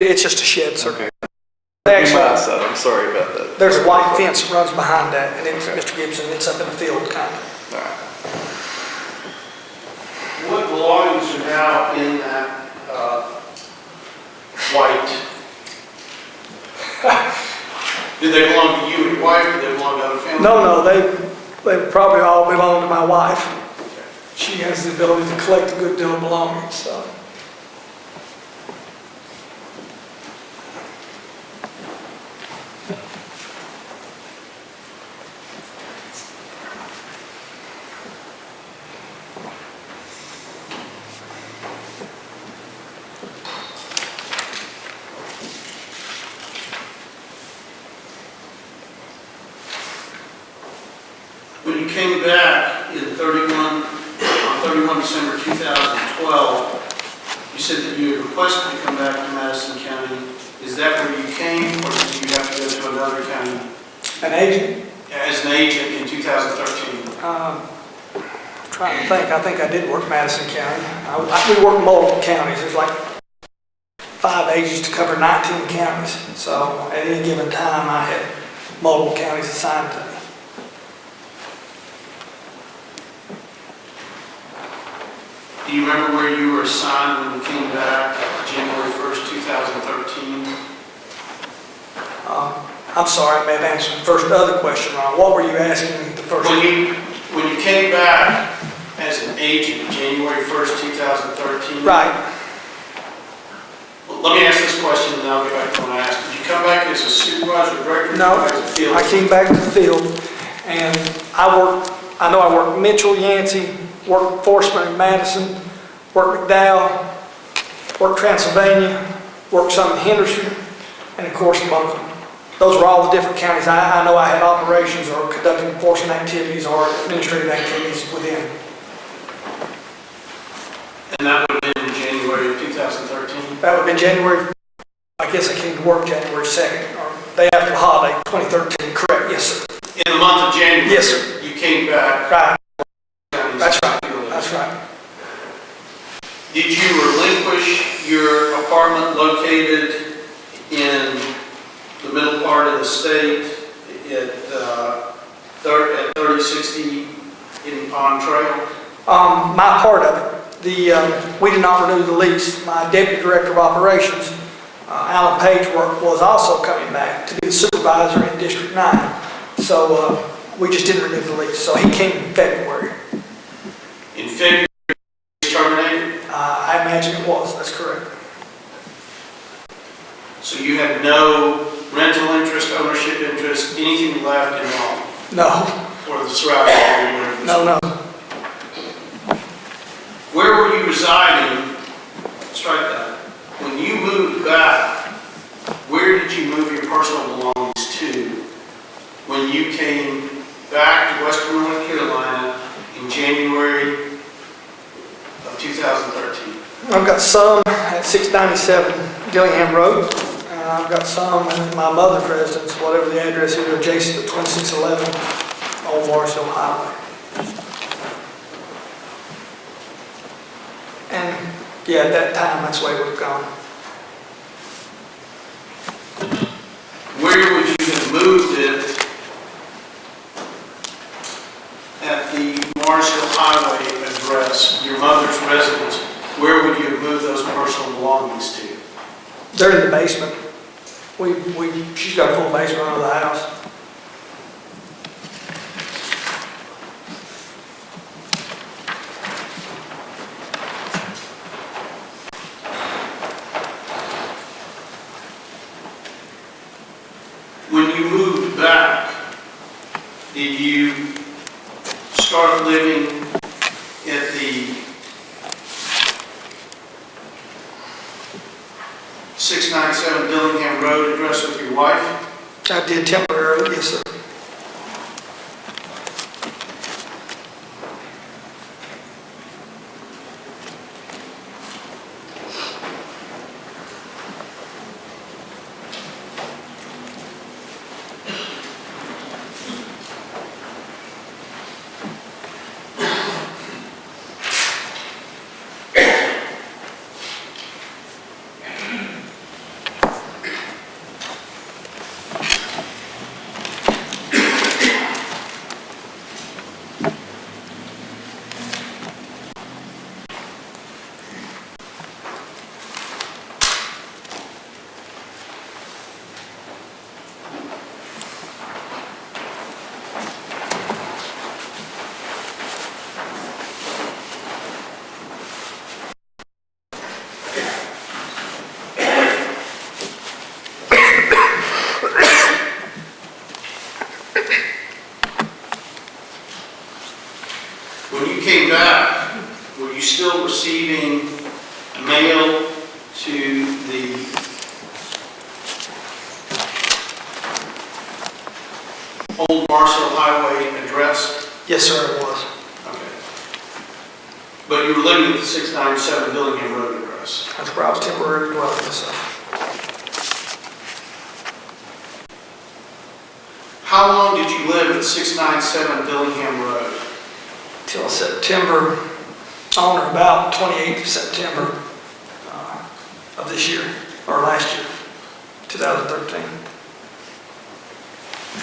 It's just a shed, sir. Okay. Actually, My side, I'm sorry about that. there's a white fence that runs behind that, and it's Okay. Mr. Gibson, it's up in the field, kind of. All right. What belongings are now in that white? Do they belong to you and your wife, or do they belong to other family? No, they probably all belong to my wife. She has the ability to collect a good deal of belongings, so. When you came back in on 31 December 2012, you said that you had requested to come back to Madison County. Is that where you came, or did you have to go to another county? An agent? As an agent in 2013? Trying to think, I think I did work Madison County. We worked multiple counties. There's like 5 agents to cover 19 counties. So at any given time, I had multiple counties assigned to me. Do you remember where you were assigned when you came back January 1st, 2013? I'm sorry, I may have answered the first other question wrong. What were you asking the first? When you came back as an agent January 1st, 2013? Right. Well, let me ask this question and then I'll get back to what I asked. Did you come back as a supervisor, director, No, or as a field? I came back to the field, and I know I worked Mitchell, Yancey, worked Forceman in Madison, worked McDowell, worked Transylvania, worked some in Henderson, and of course Moulton. Those were all the different counties. I know I had operations or conducting enforcement activities or administrative activities within. And that would have been in January of 2013? That would have been January, I guess I came to work January 2nd, or day after the holiday, 2013, correct, yes sir. In the month of January? Yes sir. You came back? Right, Counties that's right, field. that's right. Did you relinquish your apartment located in the middle part of the state at 3060 Hidden Pond Trail? My part of it, we did not renew the lease. My deputy director of operations, Alan Page, was also coming back to be the supervisor in District 9. So we just didn't renew the lease. So he came in February. In February, he was terminated? I imagine it was, that's correct. So you had no rental interest, ownership interest, anything left in all? No, Or the surrounding area? no. Where were you residing? Strike that. When you moved back, where did you move your personal belongings to when you came back to Western North Carolina in January of 2013? I've got some at 697 Dillingham Road. And I've got some at my mother's residence, whatever the address is, adjacent to 2611 Old Morrisville Highway. And yeah, at that time, that's the way it would have gone. Where would you have moved it at the Morrisville Highway address, your mother's residence? Where would you have moved those personal belongings to? They're in the basement. She's got a full basement under the house. When you moved back, did you start living at the 697 Dillingham Road address with your wife? I did temporarily, yes sir. receiving mail to the Old Marshall Highway address? Yes, sir, it was. Okay. But you were living at the 697 Dillingham Road address? That's where I was temporarily dwelling, yes, sir. How long did you live at 697 Dillingham Road? Till September, on or about 28th of September of this year, or last year, 2013.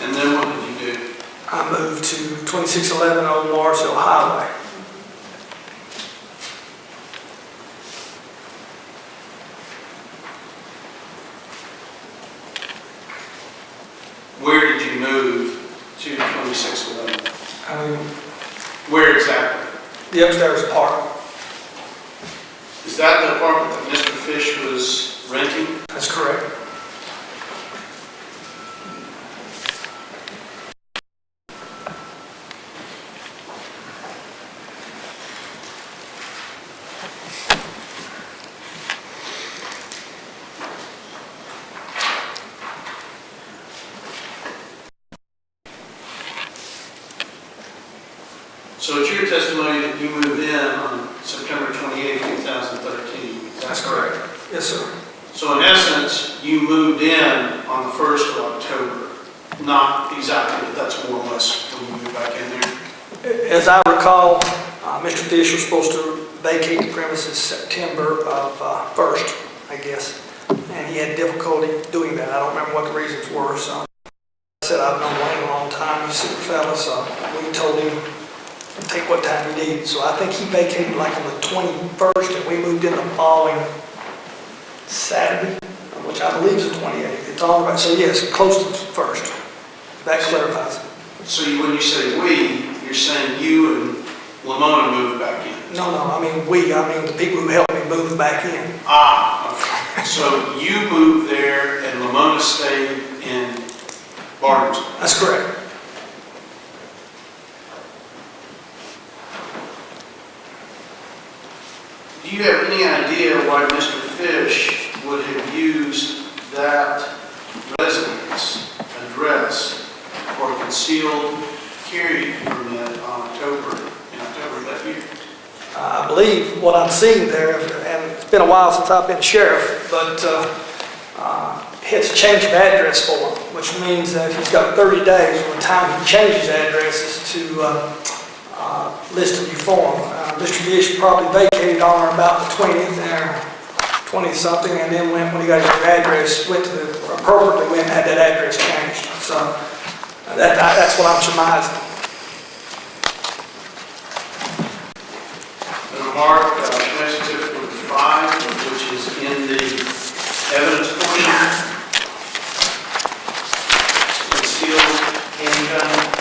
And then what did you do? I moved to 2611 Old Marsville Highway. Where did you move to 2611? Um, Where exactly? the upstairs apartment. Is that the apartment that Mr. Fish was renting? That's correct. So it's your testimony that you moved in on September 28, 2013? That's correct. Yes, sir. So in essence, you moved in on the 1st of October. Not exactly, but that's more or less when you moved back in there. As I recall, Mr. Fish was supposed to vacate the premises September of 1st, I guess, and he had difficulty doing that. I don't remember what the reasons were, so I said I've known Wayne a long time, he's a super fella, so we told him take what time he needed. So I think he vacated like on the 21st, and we moved in the following Saturday, which I believe is the 28th. It's all right. So yes, close to the 1st. That clarifies it. So when you say we, you're saying you and Lamona moved back in? No, I mean the people who helped me move back in. Ah, okay. So you moved there and Lamona stayed in Barnesville? That's correct. Do you have any idea why Mr. Fish would have used that residence address for a concealed carry permit in October of that year? I believe what I'm seeing there, and it's been a while since I've been sheriff, but it's a change of address form, which means that he's got 30 days from the time he changes addresses to list a new form. Mr. Fish probably vacated on or about the 20th there, 20 something, and then when he got his address, went to appropriately went and had that address changed. So that's what I'm surmising. Mark, next exhibit number 5, which is in the evidence portion. Concealed handgun.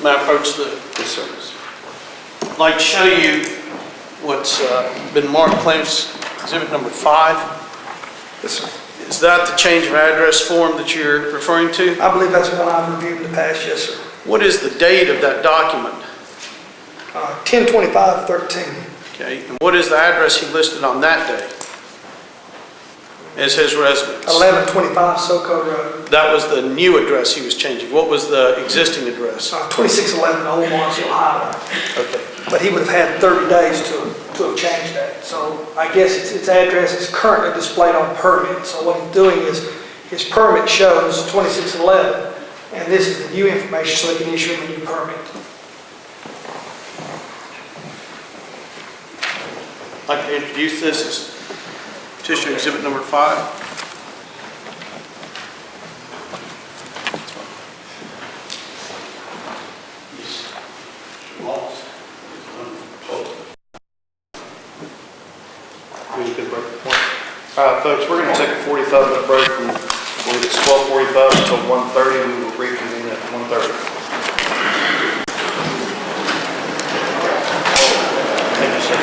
May I approach the service? I'd like to show you what's been marked claims exhibit number 5. Yes, sir. Is that the change of address form that you're referring to? I believe that's one I've reviewed in the past, yes, sir. What is the date of that document? 10/25/13. Okay, and what is the address he listed on that day as his residence? 1125 SoCo Road. That was the new address he was changing. What was the existing address? 2611 Old Marsville Highway. Okay. But he would have had 30 days to have changed that. So I guess its address is currently displayed on permit. So what he's doing is his permit shows 2611, and this is the new information so he can issue him a new permit. I'd like to introduce this as petition exhibit number 5. Who's good work? All right, folks, we're going to take a 45-minute break from, I believe it's 12:45 until 1:30. We will reconvene at 1:30. Thank you, sir.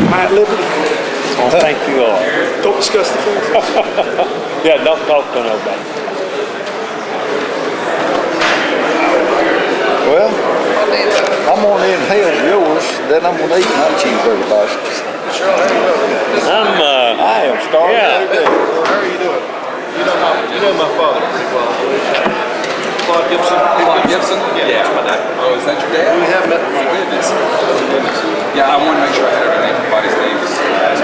Matt Liberty, Oh, thank you all. don't discuss the things. Yeah, don't talk to nobody. Well, I'm gonna inhale yours, then I'm gonna eat my cheeseburger bicycles. I am starving. Yeah. every day. How are you doing? You know my father pretty well. Claude Gibson. Claude Gibson? Yeah, that's my dad. Oh, is that your dad? We have met Oh, before. goodness. Yeah, I wanted to make sure I had everything, everybody's names.